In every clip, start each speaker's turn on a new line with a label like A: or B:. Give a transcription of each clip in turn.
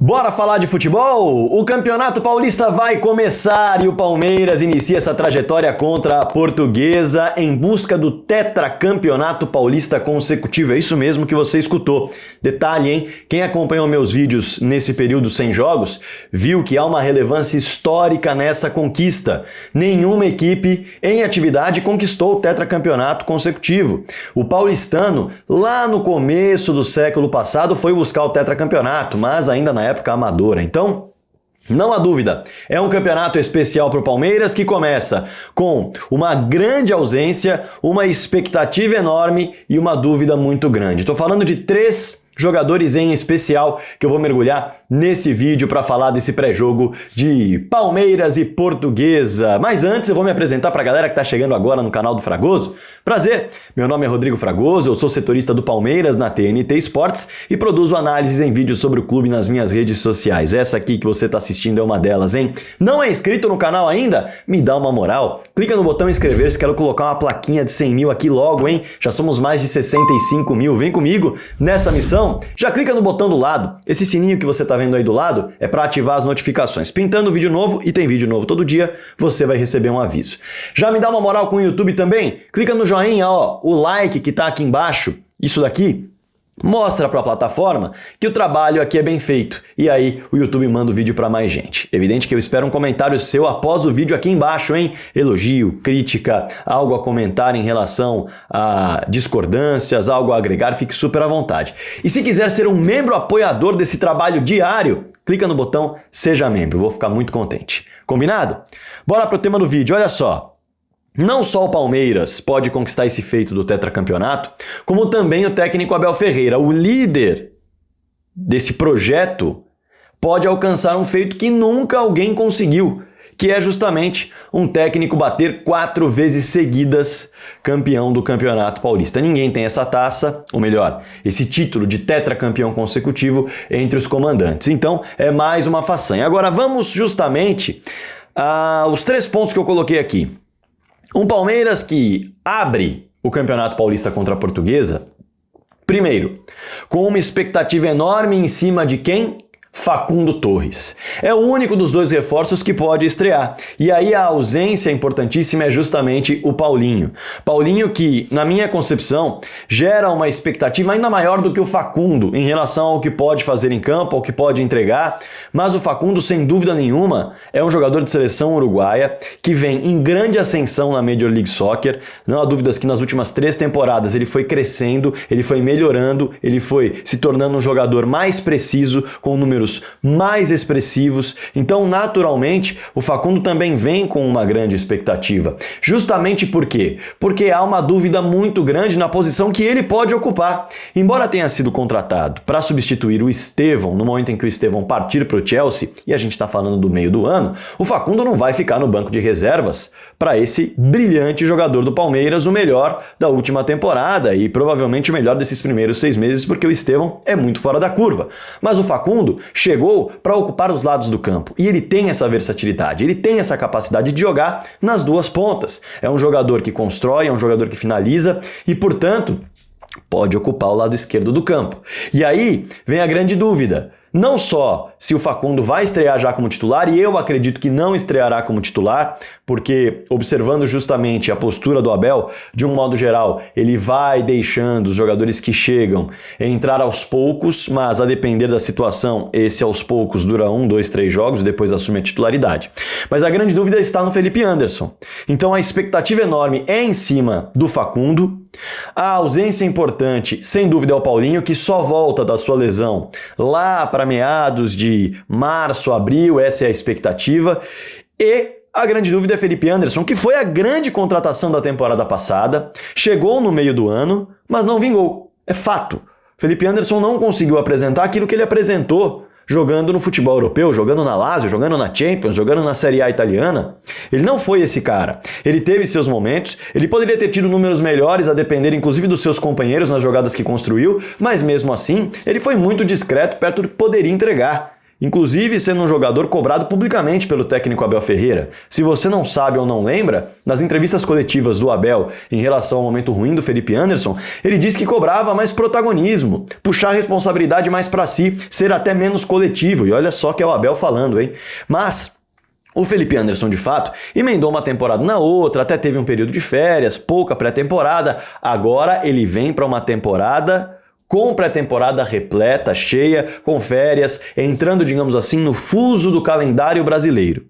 A: Bora falar de futebol? O Campeonato Paulista vai começar e o Palmeiras inicia essa trajetória contra a Portuguesa em busca do tetracampeonato paulista consecutivo. É isso mesmo que você escutou. Detalhe, hein? Quem acompanhou meus vídeos nesse período sem jogos viu que há uma relevância histórica nessa conquista. Nenhuma equipe em atividade conquistou o tetracampeonato consecutivo. O paulistano, lá no começo do século passado, foi buscar o tetracampeonato, mas ainda na época amadora. Então, não há dúvida, é um campeonato especial para o Palmeiras que começa com uma grande ausência, uma expectativa enorme e uma dúvida muito grande. Estou falando de três jogadores em especial que eu vou mergulhar nesse vídeo para falar desse pré-jogo de Palmeiras e Portuguesa. Mas antes eu vou me apresentar para a galera que está chegando agora no canal do Fragoso. Prazer, meu nome é Rodrigo Fragoso, eu sou setorista do Palmeiras na TNT Sports e produzo análises em vídeos sobre o clube nas minhas redes sociais. Essa aqui que você está assistindo é uma delas, hein? Não é inscrito no canal ainda? Me dá uma moral. Clica no botão inscrever-se, quero colocar uma plaquinha de 100 mil aqui logo, hein? Já somos mais de 65 mil. Vem comigo nessa missão. Já clica no botão do lado, esse sininho que você está vendo aí do lado é para ativar as notificações. Pintando vídeo novo, e tem vídeo novo todo dia, você vai receber um aviso. Já me dá uma moral com o YouTube também? Clica no joinha, ó, o like que está aqui embaixo, isso daqui mostra para a plataforma que o trabalho aqui é bem feito e aí o YouTube manda o vídeo para mais gente. Evidente que eu espero um comentário seu após o vídeo aqui embaixo, hein? Elogio, crítica, algo a comentar em relação a discordâncias, algo a agregar, fique super à vontade. E se quiser ser um membro apoiador desse trabalho diário, clica no botão Seja Membro, vou ficar muito contente. Combinado? Bora pro tema do vídeo, olha só. Não só o Palmeiras pode conquistar esse feito do tetracampeonato, como também o técnico Abel Ferreira, o líder desse projeto, pode alcançar um feito que nunca alguém conseguiu, que é justamente um técnico bater 4 vezes seguidas campeão do Campeonato Paulista. Ninguém tem essa taça, ou melhor, esse título de tetracampeão consecutivo entre os comandantes. Então, é mais uma façanha. Agora, vamos justamente aos 3 pontos que eu coloquei aqui. Um Palmeiras que abre o Campeonato Paulista contra a Portuguesa, primeiro, com uma expectativa enorme em cima de quem? Facundo Torres. É o único dos 2 reforços que pode estrear. E aí a ausência importantíssima é justamente o Paulinho. Paulinho que, na minha concepção, gera uma expectativa ainda maior do que o Facundo em relação ao que pode fazer em campo, ao que pode entregar. Mas o Facundo, sem dúvida nenhuma, é um jogador de seleção uruguaia que vem em grande ascensão na Major League Soccer. Não há dúvidas que nas últimas 3 temporadas ele foi crescendo, ele foi melhorando, ele foi se tornando um jogador mais preciso, com números mais expressivos. Então, naturalmente, o Facundo também vem com uma grande expectativa. Justamente por quê? Porque há uma dúvida muito grande na posição que ele pode ocupar. Embora tenha sido contratado para substituir o Estevão, no momento em que o Estevão partir para o Chelsea, e a gente está falando do meio do ano, o Facundo não vai ficar no banco de reservas para esse brilhante jogador do Palmeiras, o melhor da última temporada e provavelmente o melhor desses primeiros 6 meses, porque o Estevão é muito fora da curva. Mas o Facundo chegou para ocupar os lados do campo e ele tem essa versatilidade, ele tem essa capacidade de jogar nas 2 pontas. É um jogador que constrói, é um jogador que finaliza e, portanto, pode ocupar o lado esquerdo do campo. E aí vem a grande dúvida. Não só se o Facundo vai estrear já como titular, e eu acredito que não estreará como titular, porque observando justamente a postura do Abel, de um modo geral, ele vai deixando os jogadores que chegam entrar aos poucos, mas a depender da situação, esse aos poucos dura 1, 2, 3 jogos, depois assume a titularidade. Mas a grande dúvida está no Felipe Anderson. Então a expectativa enorme é em cima do Facundo. A ausência importante, sem dúvida, é o Paulinho, que só volta da sua lesão lá para meados de março, abril, essa é a expectativa. E a grande dúvida é Felipe Anderson, que foi a grande contratação da temporada passada, chegou no meio do ano, mas não vingou. É fato. Felipe Anderson não conseguiu apresentar aquilo que ele apresentou jogando no futebol europeu, jogando na Lazio, jogando na Champions, jogando na Série A italiana. Ele não foi esse cara. Ele teve seus momentos, ele poderia ter tido números melhores a depender inclusive dos seus companheiros nas jogadas que construiu, mas mesmo assim ele foi muito discreto perto do que poderia entregar. inclusive sendo um jogador cobrado publicamente pelo técnico Abel Ferreira. Se você não sabe ou não lembra, nas entrevistas coletivas do Abel em relação ao momento ruim do Felipe Anderson, ele disse que cobrava mais protagonismo, puxar a responsabilidade mais para si, ser até menos coletivo. E olha só que é o Abel falando, hein? Mas o Felipe Anderson, de fato, emendou uma temporada na outra, até teve um período de férias, pouca pré-temporada. Agora ele vem para uma temporada com pré-temporada repleta, cheia, com férias, entrando, digamos assim, no fuso do calendário brasileiro.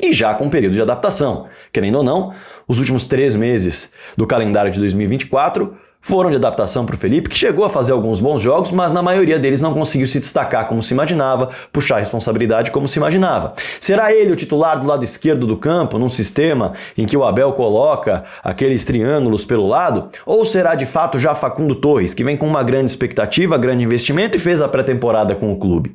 A: E já com um período de adaptação. Querendo ou não, os últimos 3 meses do calendário de 2024 foram de adaptação para o Felipe, que chegou a fazer alguns bons jogos, mas na maioria deles não conseguiu se destacar como se imaginava, puxar a responsabilidade como se imaginava. Será ele o titular do lado esquerdo do campo, num sistema em que o Abel coloca aqueles triângulos pelo lado? Ou será de fato já Facundo Torres, que vem com uma grande expectativa, grande investimento e fez a pré-temporada com o clube?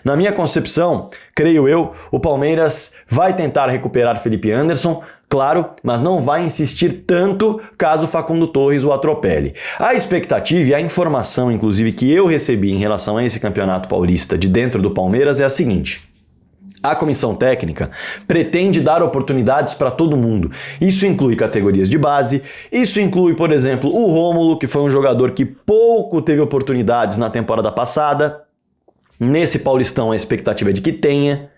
A: Na minha concepção, creio eu, o Palmeiras vai tentar recuperar Felipe Anderson, claro, mas não vai insistir tanto caso Facundo Torres o atropele. A expectativa e a informação, inclusive, que eu recebi em relação a esse campeonato paulista de dentro do Palmeiras é a seguinte: a comissão técnica pretende dar oportunidades para todo mundo. Isso inclui categorias de base, isso inclui, por exemplo, o Rômulo, que foi um jogador que pouco teve oportunidades na temporada passada. Nesse Paulistão a expectativa é de que tenha.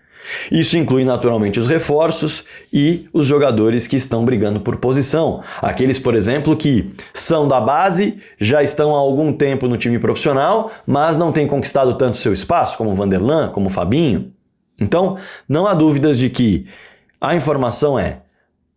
A: Isso inclui naturalmente os reforços e os jogadores que estão brigando por posição. Aqueles, por exemplo, que são da base, já estão há algum tempo no time profissional, mas não têm conquistado tanto seu espaço, como o Vanderlan, como o Fabinho. Então, não há dúvidas de que a informação é: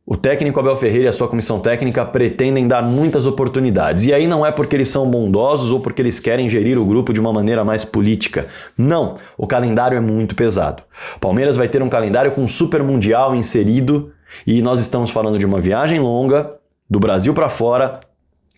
A: o técnico Abel Ferreira e a sua comissão técnica pretendem dar muitas oportunidades. E aí não é porque eles são bondosos ou porque eles querem gerir o grupo de uma maneira mais política. Não, o calendário é muito pesado. Palmeiras vai ter um calendário com Super Mundial inserido e nós estamos falando de uma viagem longa do Brasil para fora.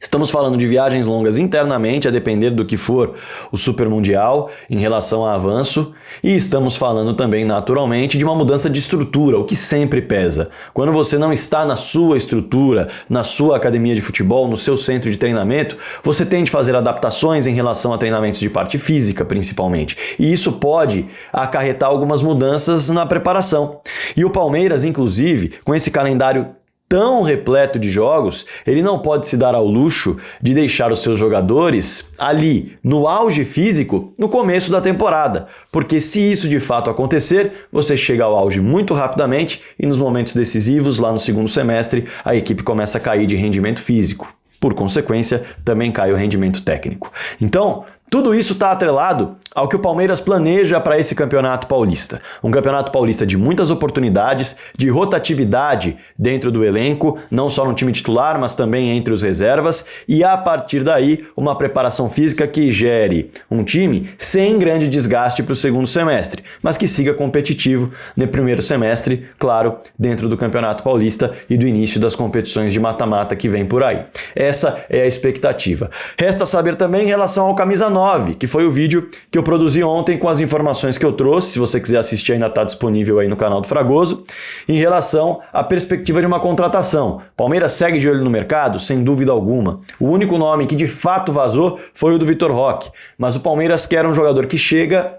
A: Estamos falando de viagens longas internamente, a depender do que for o Super Mundial em relação a avanço, e estamos falando também, naturalmente, de uma mudança de estrutura, o que sempre pesa. Quando você não está na sua estrutura, na sua academia de futebol, no seu centro de treinamento, você tem de fazer adaptações em relação a treinamentos de parte física, principalmente. E isso pode acarretar algumas mudanças na preparação. E o Palmeiras, inclusive, com esse calendário tão repleto de jogos, ele não pode se dar ao luxo de deixar os seus jogadores ali no auge físico no começo da temporada, porque se isso de fato acontecer, você chega ao auge muito rapidamente e nos momentos decisivos, lá no segundo semestre, a equipe começa a cair de rendimento físico. Por consequência, também cai o rendimento técnico. Então, tudo isso está atrelado ao que o Palmeiras planeja para esse campeonato paulista. Um campeonato paulista de muitas oportunidades, de rotatividade dentro do elenco, não só no time titular, mas também entre os reservas, e a partir daí uma preparação física que gere um time sem grande desgaste para o segundo semestre, mas que siga competitivo no primeiro semestre, claro, dentro do campeonato paulista e do início das competições de mata-mata que vem por aí. Essa é a expectativa. Resta saber também em relação ao camisa 9, que foi o vídeo que eu produzi ontem com as informações que eu trouxe. Se você quiser assistir, ainda está disponível aí no canal do Fragoso, em relação à perspectiva de uma contratação. Palmeiras segue de olho no mercado? Sem dúvida alguma. O único nome que de fato vazou foi o do Vitor Roque, mas o Palmeiras quer um jogador que chega,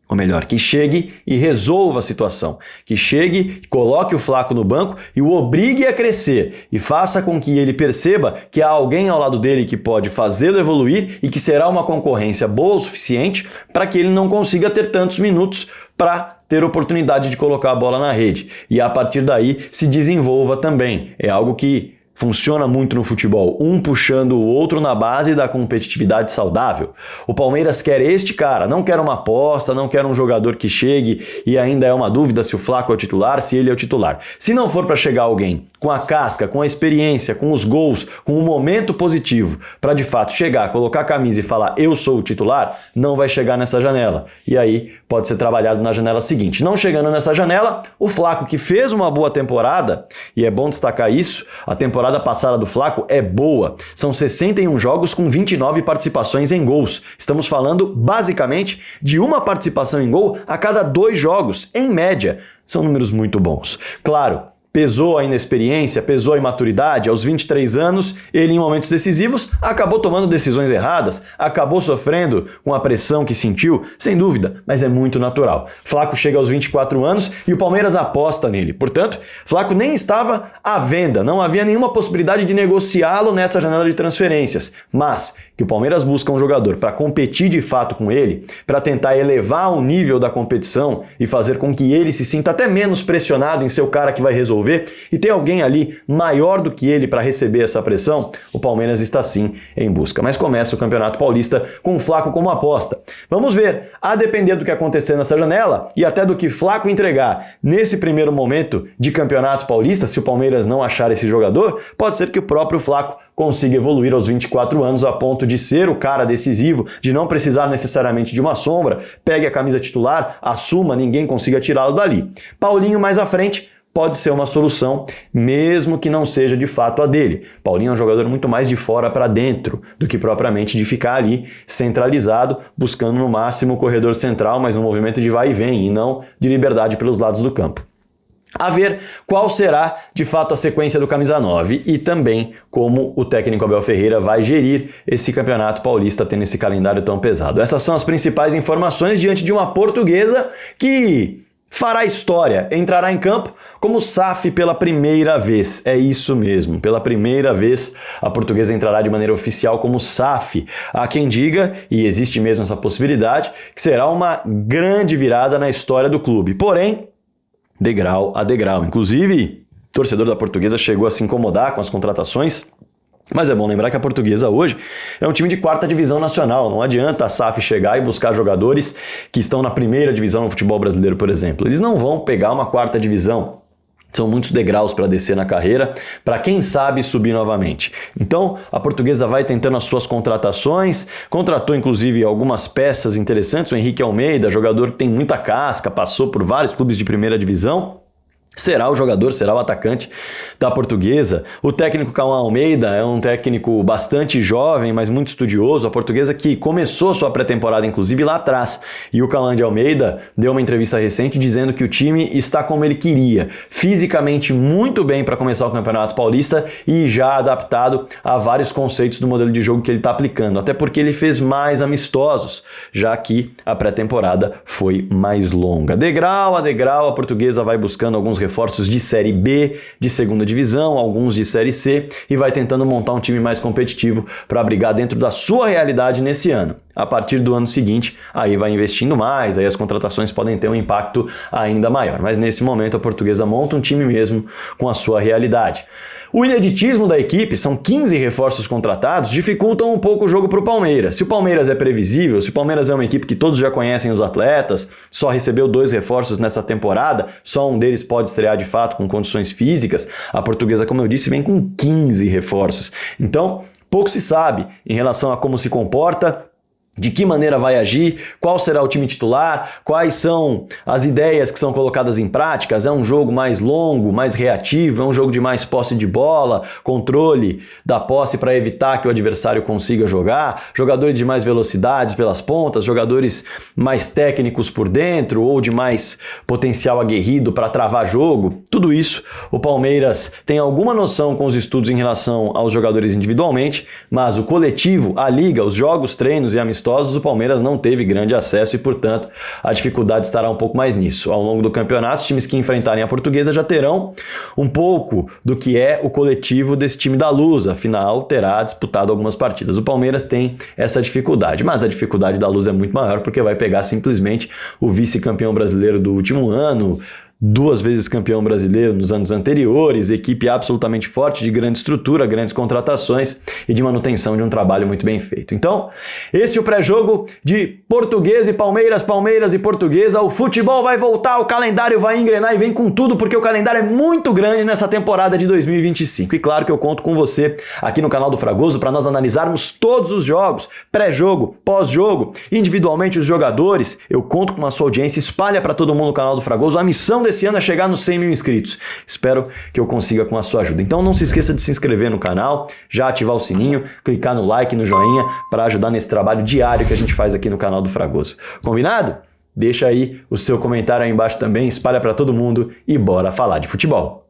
A: ou melhor, que chegue e resolva a situação. Que chegue, coloque o Flaco no banco e o obrigue a crescer. E faça com que ele perceba que há alguém ao lado dele que pode fazê-lo evoluir e que será uma concorrência boa o suficiente para que ele não consiga ter tantos minutos para ter oportunidade de colocar a bola na rede. E a partir daí se desenvolva também. É algo que funciona muito no futebol, um puxando o outro na base da competitividade saudável. O Palmeiras quer este cara, não quer uma aposta, não quer um jogador que chegue e ainda é uma dúvida se o Flaco é o titular, se ele é o titular. Se não for para chegar alguém com a casca, com a experiência, com os gols, com o momento positivo, para de fato chegar, colocar a camisa e falar eu sou o titular, não vai chegar nessa janela. E aí pode ser trabalhado na janela seguinte. Não chegando nessa janela, o Flaco, que fez uma boa temporada, e é bom destacar isso, a temporada passada do Flaco é boa. São 61 jogos com 29 participações em gols. Estamos falando basicamente de uma participação em gol a cada 2 jogos, em média. São números muito bons. Claro, pesou a inexperiência, pesou a imaturidade. Aos 23 anos, ele em momentos decisivos acabou tomando decisões erradas, acabou sofrendo com a pressão que sentiu, sem dúvida, mas é muito natural. Flaco chega aos 24 anos e o Palmeiras aposta nele. Portanto, Flaco nem estava à venda, não havia nenhuma possibilidade de negociá-lo nessa janela de transferências, mas que o Palmeiras busca um jogador para competir de fato com ele, para tentar elevar o nível da competição e fazer com que ele se sinta até menos pressionado em ser o cara que vai resolver e ter alguém ali maior do que ele para receber essa pressão, o Palmeiras está sim em busca. Mas começa o Campeonato Paulista com o Flaco como aposta. Vamos ver, a depender do que acontecer nessa janela e até do que Flaco entregar nesse primeiro momento de Campeonato Paulista, se o Palmeiras não achar esse jogador, pode ser que o próprio Flaco consiga evoluir aos 24 anos a ponto de ser o cara decisivo, de não precisar necessariamente de uma sombra, pegue a camisa titular, assuma, ninguém consiga tirá-lo dali. Paulinho mais à frente pode ser uma solução, mesmo que não seja de fato a dele. Paulinho é um jogador muito mais de fora para dentro do que propriamente de ficar ali centralizado, buscando no máximo o corredor central, mas no movimento de vai e vem e não de liberdade pelos lados do campo. A ver qual será de fato a sequência do camisa 9 e também como o técnico Abel Ferreira vai gerir esse Campeonato Paulista tendo esse calendário tão pesado. Essas são as principais informações diante de uma Portuguesa que fará história, entrará em campo como SAF pela primeira vez. É isso mesmo, pela primeira vez a Portuguesa entrará de maneira oficial como SAF. Há quem diga, e existe mesmo essa possibilidade, que será uma grande virada na história do clube. Porém, degrau a degrau. Inclusive, o torcedor da Portuguesa chegou a se incomodar com as contratações, mas é bom lembrar que a Portuguesa hoje é um time de 4ª divisão nacional. Não adianta a SAF chegar e buscar jogadores que estão na 1ª divisão no futebol brasileiro, por exemplo. Eles não vão pegar uma 4ª divisão. São muitos degraus para descer na carreira, para quem sabe subir novamente. Então, a Portuguesa vai tentando as suas contratações, contratou inclusive algumas peças interessantes, o Henrique Almeida, jogador que tem muita casca, passou por vários clubes de 1ª divisão. Será o jogador, será o atacante da Portuguesa. O técnico Cauã Almeida é um técnico bastante jovem, mas muito estudioso. A Portuguesa que começou sua pré-temporada, inclusive, lá atrás. E o Cauã de Almeida deu uma entrevista recente dizendo que o time está como ele queria. Fisicamente muito bem para começar o Campeonato Paulista e já adaptado a vários conceitos do modelo de jogo que ele está aplicando. Até porque ele fez mais amistosos, já que a pré-temporada foi mais longa. Degrau a degrau, a Portuguesa vai buscando alguns reforços de Série B, de 2ª divisão, alguns de Série C e vai tentando montar um time mais competitivo para brigar dentro da sua realidade nesse ano. A partir do ano seguinte, aí vai investindo mais, aí as contratações podem ter um impacto ainda maior. Mas nesse momento a Portuguesa monta um time mesmo com a sua realidade. O ineditismo da equipe, são 15 reforços contratados, dificultam um pouco o jogo para o Palmeiras. Se o Palmeiras é previsível, se o Palmeiras é uma equipe que todos já conhecem os atletas, só recebeu 2 reforços nessa temporada, só um deles pode estrear de fato com condições físicas, a Portuguesa, como eu disse, vem com 15 reforços. Então, pouco se sabe em relação a como se comporta, de que maneira vai agir, qual será o time titular, quais são as ideias que são colocadas em práticas. É um jogo mais longo, mais reativo, é um jogo de mais posse de bola, controle da posse para evitar que o adversário consiga jogar, jogadores de mais velocidades pelas pontas, jogadores mais técnicos por dentro ou de mais potencial aguerrido para travar jogo. Tudo isso o Palmeiras tem alguma noção com os estudos em relação aos jogadores individualmente, mas o coletivo, a liga, os jogos, treinos e amistosos, o Palmeiras não teve grande acesso e, portanto, a dificuldade estará um pouco mais nisso. Ao longo do campeonato, os times que enfrentarem a Portuguesa já terão um pouco do que é o coletivo desse time da Luz, afinal, terá disputado algumas partidas. O Palmeiras tem essa dificuldade, mas a dificuldade da Luz é muito maior porque vai pegar simplesmente o vice-campeão brasileiro do último ano, 2 vezes campeão brasileiro nos anos anteriores, equipe absolutamente forte, de grande estrutura, grandes contratações e de manutenção de um trabalho muito bem feito. Então, esse é o pré-jogo de Portuguesa e Palmeiras, Palmeiras e Portuguesa. O futebol vai voltar, o calendário vai engrenar e vem com tudo, porque o calendário é muito grande nessa temporada de 2025. E claro que eu conto com você aqui no canal do Fragoso para nós analisarmos todos os jogos, pré-jogo, pós-jogo, individualmente os jogadores. Eu conto com a sua audiência, espalha para todo mundo no canal do Fragoso. A missão desse ano é chegar nos 100 mil inscritos. Espero que eu consiga com a sua ajuda. Então não se esqueça de se inscrever no canal, já ativar o sininho, clicar no like, no joinha, para ajudar nesse trabalho diário que a gente faz aqui no canal do Fragoso. Combinado? Deixa aí o seu comentário aí embaixo também, espalha para todo mundo e bora falar de futebol.